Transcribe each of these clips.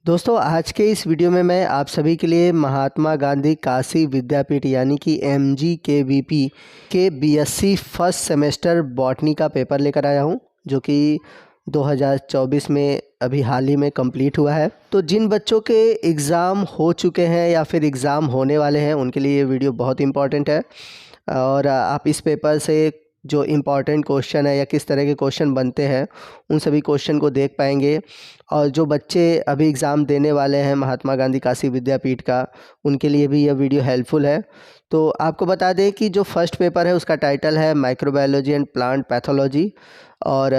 दोस्तों आज के इस वीडियो में मैं आप सभी के लिए महात्मा गांधी काशी विद्यापीठ यानी कि MGKVP के बीएससी फर्स्ट सेमेस्टर बॉटनी का पेपर लेकर आया हूं, जो कि 2024 में अभी हाल ही में कंप्लीट हुआ है। तो जिन बच्चों के एग्ज़ाम हो चुके हैं या फिर एग्ज़ाम होने वाले हैं उनके लिए ये वीडियो बहुत इम्पॉर्टेंट है और आप इस पेपर से जो इम्पॉर्टेंट क्वेश्चन है या किस तरह के क्वेश्चन बनते हैं उन सभी क्वेश्चन को देख पाएंगे। और जो बच्चे अभी एग्ज़ाम देने वाले हैं महात्मा गांधी काशी विद्यापीठ का, उनके लिए भी यह वीडियो हेल्पफुल है। तो आपको बता दें कि जो फर्स्ट पेपर है उसका टाइटल है माइक्रोबायोलॉजी एंड प्लांट पैथोलॉजी और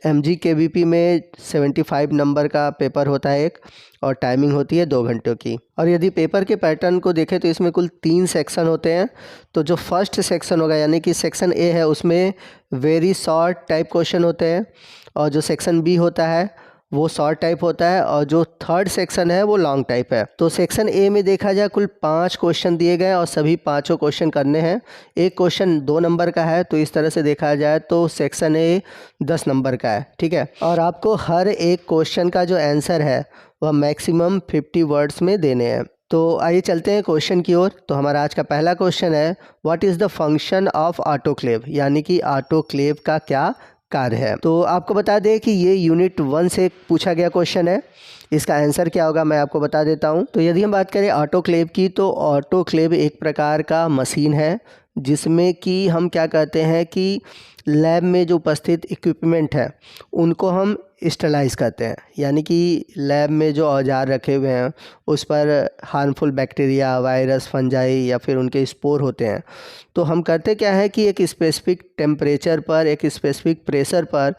MGKVP में 75 नंबर का पेपर होता है एक, और टाइमिंग होती है 2 घंटों की। और यदि पेपर के पैटर्न को देखें तो इसमें कुल 3 सेक्शन होते हैं। तो जो फर्स्ट सेक्शन होगा यानी कि सेक्शन ए है उसमें वेरी शॉर्ट टाइप क्वेश्चन होते हैं, और जो सेक्शन बी होता है वो शॉर्ट टाइप होता है, और जो थर्ड सेक्शन है वो लॉन्ग टाइप है। तो सेक्शन ए में देखा जाए कुल 5 क्वेश्चन दिए गए और सभी पाँचों क्वेश्चन करने हैं। एक क्वेश्चन 2 नंबर का है, तो इस तरह से देखा जाए तो सेक्शन ए 10 नंबर का है, ठीक है। और आपको हर एक क्वेश्चन का जो आंसर है वह मैक्सिमम 50 वर्ड्स में देने हैं। तो आइए चलते हैं क्वेश्चन की ओर। तो हमारा आज का पहला क्वेश्चन है, what is the function of autoclave, यानी कि ऑटोक्लेव का क्या कार्य है। तो आपको बता दें कि ये यूनिट 1 से पूछा गया क्वेश्चन है। इसका आंसर क्या होगा मैं आपको बता देता हूँ। तो यदि हम बात करें ऑटोक्लेव की, तो ऑटोक्लेव एक प्रकार का मशीन है जिसमें कि हम क्या कहते हैं कि लैब में जो उपस्थित इक्विपमेंट है उनको हम स्टरलाइज करते हैं, यानी कि लैब में जो औजार रखे हुए हैं उस पर हार्मफुल बैक्टीरिया, वायरस, फंजाई या फिर उनके स्पोर होते हैं। तो हम करते क्या है कि एक स्पेसिफिक टेम्परेचर पर, एक स्पेसिफिक प्रेशर पर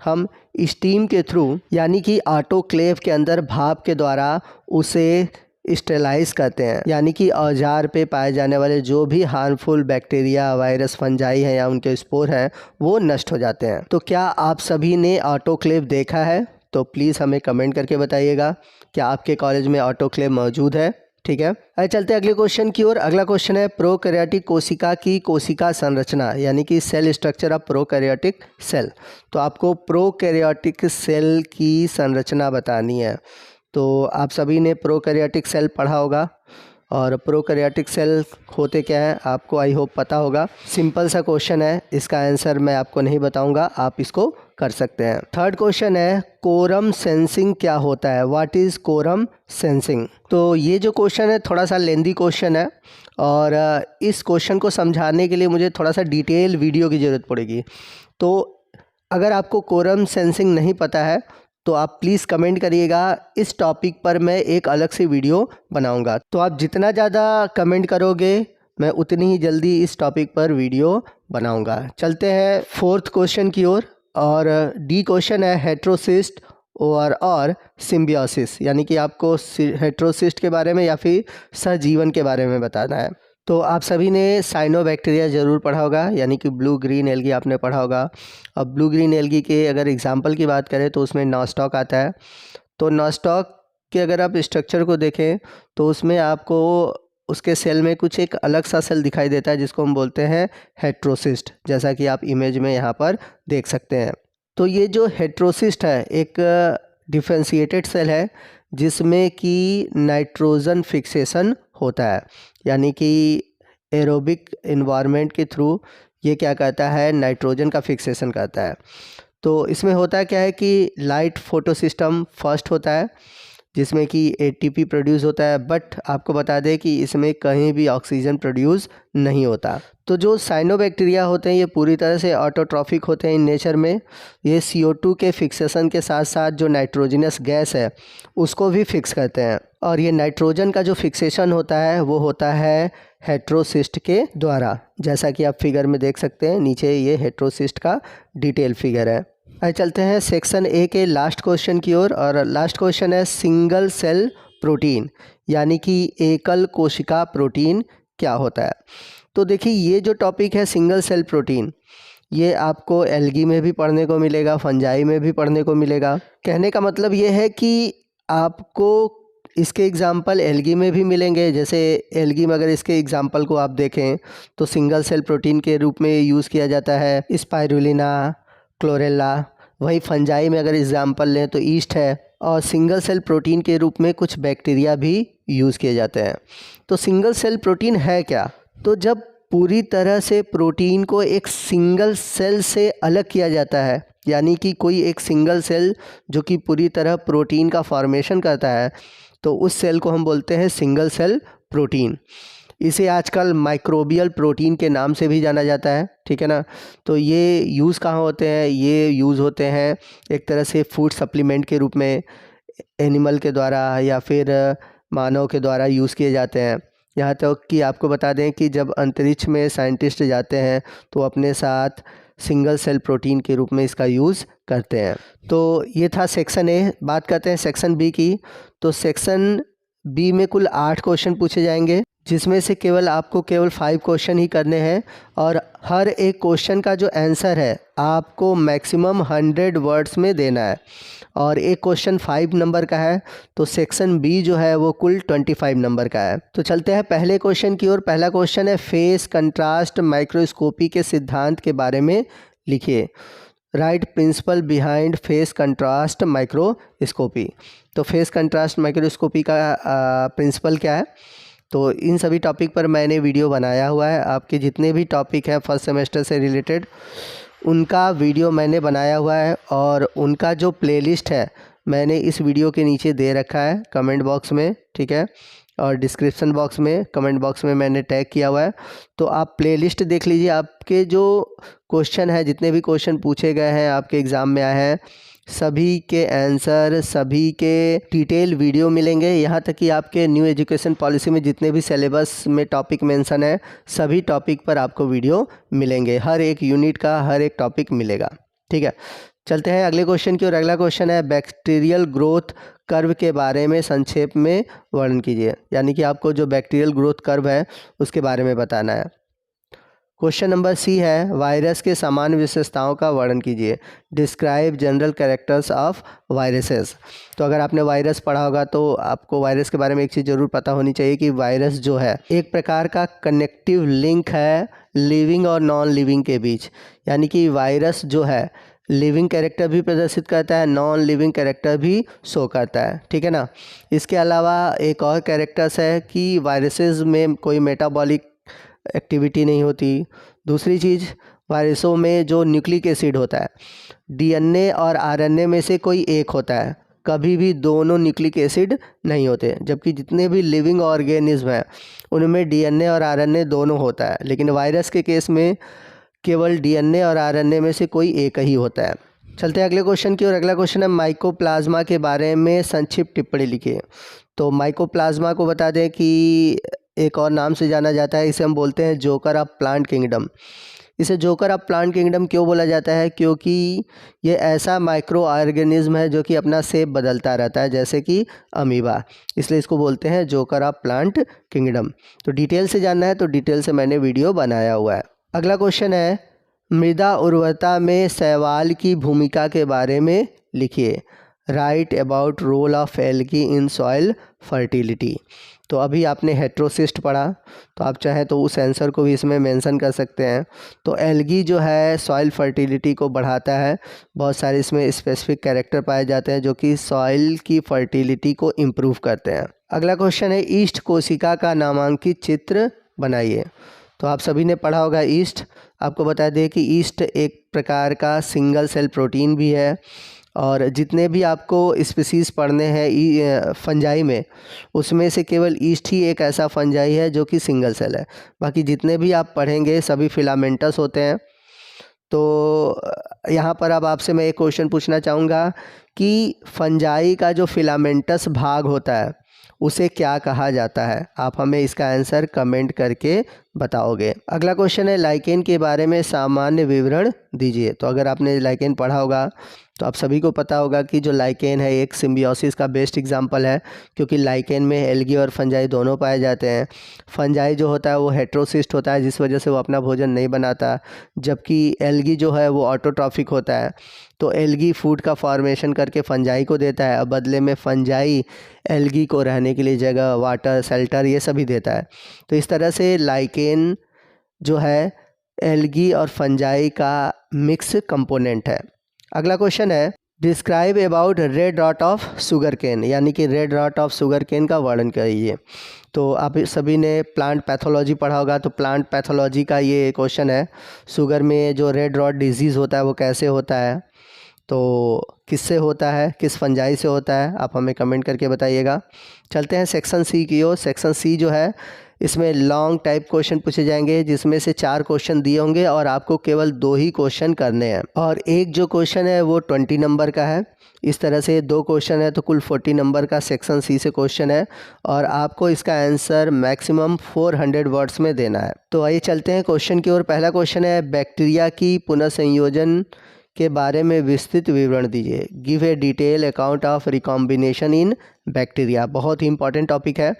हम स्टीम के थ्रू यानी कि ऑटोक्लेव के अंदर भाप के द्वारा उसे स्टेलाइज करते हैं, यानी कि औजार पे पाए जाने वाले जो भी हार्मफुल बैक्टीरिया, वायरस, फंजाई हैं या उनके स्पोर हैं वो नष्ट हो जाते हैं। तो क्या आप सभी ने ऑटोक्लेव देखा है? तो प्लीज़ हमें कमेंट करके बताइएगा क्या आपके कॉलेज में ऑटोक्लेव मौजूद है, ठीक है। आइए चलते हैं अगले क्वेश्चन की ओर। अगला क्वेश्चन है प्रोकैरियोटिक कोशिका की कोशिका संरचना, यानी कि cell structure of prokaryotic cell. तो आपको प्रोकैरियोटिक सेल की संरचना बतानी है। तो आप सभी ने प्रोकैरियोटिक सेल पढ़ा होगा, और प्रोकैरियोटिक सेल होते क्या है आपको आई होप पता होगा। सिंपल सा क्वेश्चन है, इसका आंसर मैं आपको नहीं बताऊंगा, आप इसको कर सकते हैं। थर्ड क्वेश्चन है कोरम सेंसिंग क्या होता है, व्हाट इज़ कोरम सेंसिंग। तो ये जो क्वेश्चन है थोड़ा सा लेंदी क्वेश्चन है, और इस क्वेश्चन को समझाने के लिए मुझे थोड़ा सा डिटेल वीडियो की ज़रूरत पड़ेगी। तो अगर आपको कोरम सेंसिंग नहीं पता है तो आप प्लीज़ कमेंट करिएगा, इस टॉपिक पर मैं एक अलग से वीडियो बनाऊंगा। तो आप जितना ज़्यादा कमेंट करोगे मैं उतनी ही जल्दी इस टॉपिक पर वीडियो बनाऊंगा। चलते हैं फोर्थ क्वेश्चन की ओर, और डी क्वेश्चन है हेट्रोसिस्ट और सिम्बियोसिस, यानी कि आपको हेट्रोसिस्ट के बारे में या फिर सहजीवन के बारे में बताना है। तो आप सभी ने साइनोबैक्टीरिया ज़रूर पढ़ा होगा, यानी कि ब्लू ग्रीन एल्गी आपने पढ़ा होगा। अब ब्लू ग्रीन एल्गी के अगर एग्जांपल की बात करें तो उसमें नॉस्टॉक आता है। तो नॉस्टॉक के अगर आप स्ट्रक्चर को देखें तो उसमें आपको उसके सेल में कुछ एक अलग सा सेल दिखाई देता है जिसको हम बोलते हैं हेट्रोसिस्ट, जैसा कि आप इमेज में यहाँ पर देख सकते हैं। तो ये जो हेट्रोसिस्ट है एक डिफरेंशिएटेड सेल है जिसमें कि नाइट्रोजन फिक्सेशन होता है, यानी कि एरोबिक इन्वायरमेंट के थ्रू ये क्या करता है, नाइट्रोजन का फिक्सेशन करता है। तो इसमें होता क्या है कि लाइट फोटो सिस्टम फर्स्ट होता है जिसमें कि ATP प्रोड्यूस होता है, बट आपको बता दें कि इसमें कहीं भी ऑक्सीजन प्रोड्यूस नहीं होता। तो जो साइनोबैक्टीरिया होते हैं ये पूरी तरह से ऑटोट्रॉफिक होते हैं इन नेचर में। ये CO2 के फिक्सेशन के साथ साथ जो नाइट्रोजनस गैस है उसको भी फिक्स करते हैं, और ये नाइट्रोजन का जो फिक्सेशन होता है वो होता है हेट्रोसिस्ट के द्वारा, जैसा कि आप फिगर में देख सकते हैं। नीचे ये हेट्रोसिस्ट का डिटेल फिगर है। आइए चलते हैं सेक्शन ए के लास्ट क्वेश्चन की ओर, और लास्ट क्वेश्चन है सिंगल सेल प्रोटीन, यानी कि एकल कोशिका प्रोटीन क्या होता है। तो देखिए ये जो टॉपिक है सिंगल सेल प्रोटीन, ये आपको एल्गी में भी पढ़ने को मिलेगा, फंजाई में भी पढ़ने को मिलेगा। कहने का मतलब ये है कि आपको इसके एग्जाम्पल एल्गी में भी मिलेंगे। जैसे एल्गी में अगर इसके एग्जाम्पल को आप देखें तो सिंगल सेल प्रोटीन के रूप में यूज़ किया जाता है स्पाइरुलिना, क्लोरेला। वही फंजाई में अगर एग्जाम्पल लें तो ईस्ट है, और सिंगल सेल प्रोटीन के रूप में कुछ बैक्टीरिया भी यूज़ किए जाते हैं। तो सिंगल सेल प्रोटीन है क्या? तो जब पूरी तरह से प्रोटीन को एक सिंगल सेल से अलग किया जाता है, यानी कि कोई एक सिंगल सेल जो कि पूरी तरह प्रोटीन का फॉर्मेशन करता है, तो उस सेल को हम बोलते हैं सिंगल सेल प्रोटीन। इसे आजकल माइक्रोबियल प्रोटीन के नाम से भी जाना जाता है, ठीक है ना। तो ये यूज़ कहाँ होते हैं? ये यूज़ होते हैं एक तरह से फूड सप्लीमेंट के रूप में, एनिमल के द्वारा या फिर मानव के द्वारा यूज़ किए जाते हैं। यहाँ तक कि आपको बता दें कि जब अंतरिक्ष में साइंटिस्ट जाते हैं तो अपने साथ सिंगल सेल प्रोटीन के रूप में इसका यूज़ करते हैं। तो ये था सेक्शन ए। बात करते हैं सेक्शन बी की। तो सेक्शन बी में कुल 8 क्वेश्चन पूछे जाएंगे, जिसमें से आपको केवल 5 क्वेश्चन ही करने हैं, और हर एक क्वेश्चन का जो आंसर है आपको मैक्सिमम 100 वर्ड्स में देना है, और एक क्वेश्चन 5 नंबर का है। तो सेक्शन बी जो है वो कुल 25 नंबर का है। तो चलते हैं पहले क्वेश्चन की ओर। पहला क्वेश्चन है, फेस कंट्रास्ट माइक्रोस्कोपी के सिद्धांत के बारे में लिखिए। Right principle behind face contrast microscopy. तो फेस कंट्रास्ट माइक्रोस्कोपी का प्रिंसिपल क्या है? तो इन सभी टॉपिक पर मैंने वीडियो बनाया हुआ है। आपके जितने भी टॉपिक हैं फर्स्ट सेमेस्टर से रिलेटेड, उनका वीडियो मैंने बनाया हुआ है, और उनका जो प्लेलिस्ट है मैंने इस वीडियो के नीचे दे रखा है कमेंट बॉक्स में, ठीक है, और डिस्क्रिप्शन बॉक्स में, कमेंट बॉक्स में मैंने टैग किया हुआ है। तो आप प्लेलिस्ट देख लीजिए। आपके जो क्वेश्चन है, जितने भी क्वेश्चन पूछे गए हैं आपके एग्ज़ाम में आए हैं, सभी के आंसर, सभी के डिटेल वीडियो मिलेंगे। यहाँ तक कि आपके न्यू एजुकेशन पॉलिसी में जितने भी सिलेबस में टॉपिक मेंशन है, सभी टॉपिक पर आपको वीडियो मिलेंगे। हर एक यूनिट का हर एक टॉपिक मिलेगा, ठीक है। चलते हैं अगले क्वेश्चन की ओर। अगला क्वेश्चन है, बैक्टीरियल ग्रोथ कर्व के बारे में संक्षेप में वर्णन कीजिए। यानी कि आपको जो बैक्टीरियल ग्रोथ कर्व है उसके बारे में बताना है। क्वेश्चन नंबर सी है, वायरस के सामान्य विशेषताओं का वर्णन कीजिए। Describe general characters of viruses. तो अगर आपने वायरस पढ़ा होगा तो आपको वायरस के बारे में एक चीज़ ज़रूर पता होनी चाहिए कि वायरस जो है एक प्रकार का कनेक्टिव लिंक है लिविंग और नॉन लिविंग के बीच। यानी कि वायरस जो है लिविंग कैरेक्टर भी प्रदर्शित करता है, नॉन लिविंग कैरेक्टर भी शो करता है, ठीक है ना। इसके अलावा एक और कैरेक्टर्स है कि वायरसेस में कोई मेटाबॉलिक एक्टिविटी नहीं होती। दूसरी चीज़, वायरसों में जो न्यूक्लिक एसिड होता है, डीएनए और आरएनए में से कोई एक होता है, कभी भी दोनों न्यूक्लिक एसिड नहीं होते। जबकि जितने भी लिविंग ऑर्गेनिज्म हैं उनमें डीएनए और आरएनए दोनों होता है, लेकिन वायरस के केस में केवल डीएनए और आरएनए में से कोई एक ही होता है। चलते हैं अगले क्वेश्चन की ओर। अगला क्वेश्चन है, माइकोप्लाज्मा के बारे में संक्षिप्त टिप्पणी लिखिए। तो माइकोप्लाज्मा को बता दें कि एक और नाम से जाना जाता है, इसे हम बोलते हैं जोकर ऑफ प्लांट किंगडम। इसे जोकर ऑफ प्लांट किंगडम क्यों बोला जाता है? क्योंकि ये ऐसा माइक्रो ऑर्गेनिज्म है जो कि अपना शेप बदलता रहता है, जैसे कि अमीबा, इसलिए इसको बोलते हैं जोकर ऑफ प्लांट किंगडम। तो डिटेल से जानना है तो डिटेल से मैंने वीडियो बनाया हुआ है। अगला क्वेश्चन है, मृदा उर्वरता में शैवाल की भूमिका के बारे में लिखिए। Write about role of algae in soil fertility. तो अभी आपने हेट्रोसिस्ट पढ़ा, तो आप चाहे तो उस आंसर को भी इसमें मेंशन कर सकते हैं। तो एल्गी जो है सॉइल फर्टिलिटी को बढ़ाता है। बहुत सारे इसमें स्पेसिफिक कैरेक्टर पाए जाते हैं जो कि सॉइल की फर्टिलिटी को इम्प्रूव करते हैं। अगला क्वेश्चन है, ईस्ट कोशिका का नामांकित चित्र बनाइए। तो आप सभी ने पढ़ा होगा ईस्ट। आपको बता दें कि ईस्ट एक प्रकार का सिंगल सेल प्रोटीन भी है, और जितने भी आपको स्पीसीज़ पढ़ने हैं फंजाई में, उसमें से केवल ईस्ट ही एक ऐसा फंजाई है जो कि सिंगल सेल है। बाकी जितने भी आप पढ़ेंगे सभी फिलामेंटस होते हैं। तो यहाँ पर अब आपसे मैं एक क्वेश्चन पूछना चाहूँगा कि फंजाई का जो फिलामेंटस भाग होता है उसे क्या कहा जाता है? आप हमें इसका आंसर कमेंट करके बताओगे। अगला क्वेश्चन है, लाइकेन के बारे में सामान्य विवरण दीजिए। तो अगर आपने लाइकेन पढ़ा होगा तो आप सभी को पता होगा कि जो लाइकेन है एक सिम्बियोसिस का बेस्ट एग्जांपल है, क्योंकि लाइकेन में एल्गी और फंजाई दोनों पाए जाते हैं। फंजाई जो होता है वो हेट्रोसिस्ट होता है, जिस वजह से वो अपना भोजन नहीं बनाता, जबकि एल्गी जो है वो ऑटोट्रॉफिक होता है। तो एल्गी फूड का फॉर्मेशन करके फंजाई को देता है, और बदले में फंजाई एल्गी को रहने के लिए जगह, वाटर, शेल्टर ये सभी देता है। तो इस तरह से लाइकेन जो है एल्गी और फंजाई का मिक्स कंपोनेंट है। अगला क्वेश्चन है, describe about red rot of sugar cane, यानी कि red rot of sugar cane का वर्णन करिए। तो आप सभी ने प्लांट पैथोलॉजी पढ़ा होगा, तो प्लांट पैथोलॉजी का ये क्वेश्चन है। शुगर में जो रेड रॉट डिजीज़ होता है वो कैसे होता है, तो किससे होता है, किस फंजाई से होता है, आप हमें कमेंट करके बताइएगा। चलते हैं सेक्शन सी की ओर। सेक्शन सी जो है इसमें लॉन्ग टाइप क्वेश्चन पूछे जाएंगे, जिसमें से 4 क्वेश्चन दिए होंगे और आपको केवल 2 ही क्वेश्चन करने हैं, और एक जो क्वेश्चन है वो 20 नंबर का है। इस तरह से 2 क्वेश्चन है तो कुल 40 नंबर का सेक्शन सी से क्वेश्चन है, और आपको इसका आंसर मैक्सिमम 400 वर्ड्स में देना है। तो आइए चलते हैं क्वेश्चन की ओर। पहला क्वेश्चन है, बैक्टीरिया की पुनर्संयोजन के बारे में विस्तृत विवरण दीजिए। Give a detail account of recombination in bacteria. बहुत ही इंपॉर्टेंट टॉपिक है,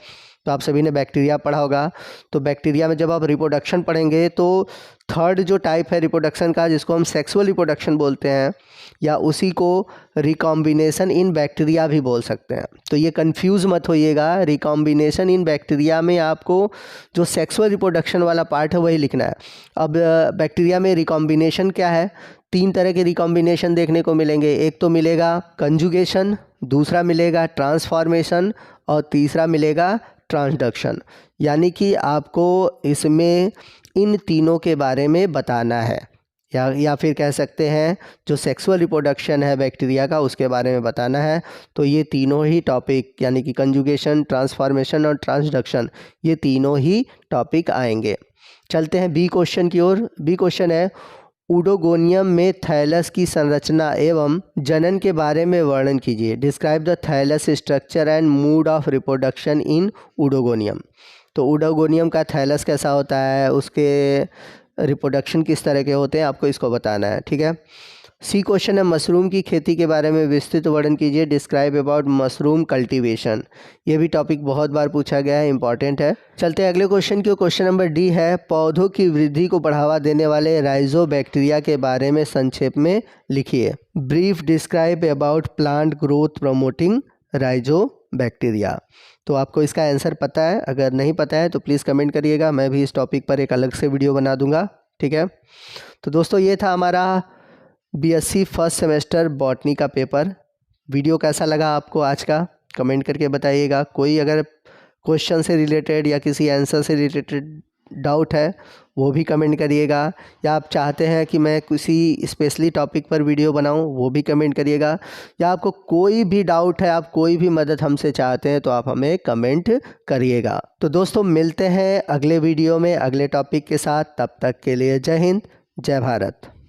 तो आप सभी ने बैक्टीरिया पढ़ा होगा। तो बैक्टीरिया में जब आप रिप्रोडक्शन पढ़ेंगे तो थर्ड जो टाइप है रिप्रोडक्शन का, जिसको हम सेक्सुअल रिप्रोडक्शन बोलते हैं, या उसी को रिकॉम्बिनेशन इन बैक्टीरिया भी बोल सकते हैं। तो ये कंफ्यूज मत होइएगा, रिकॉम्बिनेशन इन बैक्टीरिया में आपको जो सेक्सुअल रिप्रोडक्शन वाला पार्ट है वही लिखना है। अब बैक्टीरिया में रिकॉम्बिनेशन क्या है, 3 तरह के रिकॉम्बिनेशन देखने को मिलेंगे। एक तो मिलेगा कंजुगेशन, दूसरा मिलेगा ट्रांसफॉर्मेशन, और तीसरा मिलेगा ट्रांसडक्शन। यानी कि आपको इसमें इन तीनों के बारे में बताना है, या फिर कह सकते हैं जो सेक्सुअल रिप्रोडक्शन है बैक्टीरिया का उसके बारे में बताना है। तो ये तीनों ही टॉपिक, यानी कि कंजुगेशन, ट्रांसफॉर्मेशन और ट्रांसडक्शन, ये तीनों ही टॉपिक आएंगे। चलते हैं बी क्वेश्चन की ओर। बी क्वेश्चन है, ऊडोगोनियम में थैलस की संरचना एवं जनन के बारे में वर्णन कीजिए। Describe the thallus structure and mode of reproduction in Oedogonium. तो ऊडोगोनियम का थैलस कैसा होता है, उसके रिप्रोडक्शन किस तरह के होते हैं, आपको इसको बताना है, ठीक है। सी क्वेश्चन है, मशरूम की खेती के बारे में विस्तृत वर्णन कीजिए। Describe about mushroom cultivation. ये भी टॉपिक बहुत बार पूछा गया है, इंपॉर्टेंट है। चलते हैं अगले क्वेश्चन की। क्वेश्चन नंबर डी है, पौधों की वृद्धि को बढ़ावा देने वाले राइजोबैक्टीरिया के बारे में संक्षेप में लिखिए। Brief describe about plant growth promoting rhizobacteria. तो आपको इसका आंसर पता है, अगर नहीं पता है तो प्लीज़ कमेंट करिएगा, मैं भी इस टॉपिक पर एक अलग से वीडियो बना दूंगा, ठीक है। तो दोस्तों ये था हमारा बीएससी फर्स्ट सेमेस्टर बॉटनी का पेपर। वीडियो कैसा लगा आपको आज का, कमेंट करके बताइएगा। कोई अगर क्वेश्चन से रिलेटेड या किसी आंसर से रिलेटेड डाउट है वो भी कमेंट करिएगा, या आप चाहते हैं कि मैं किसी स्पेशली टॉपिक पर वीडियो बनाऊं वो भी कमेंट करिएगा, या आपको कोई भी डाउट है, आप कोई भी मदद हमसे चाहते हैं तो आप हमें कमेंट करिएगा। तो दोस्तों मिलते हैं अगले वीडियो में अगले टॉपिक के साथ, तब तक के लिए जय हिंद, जय भारत।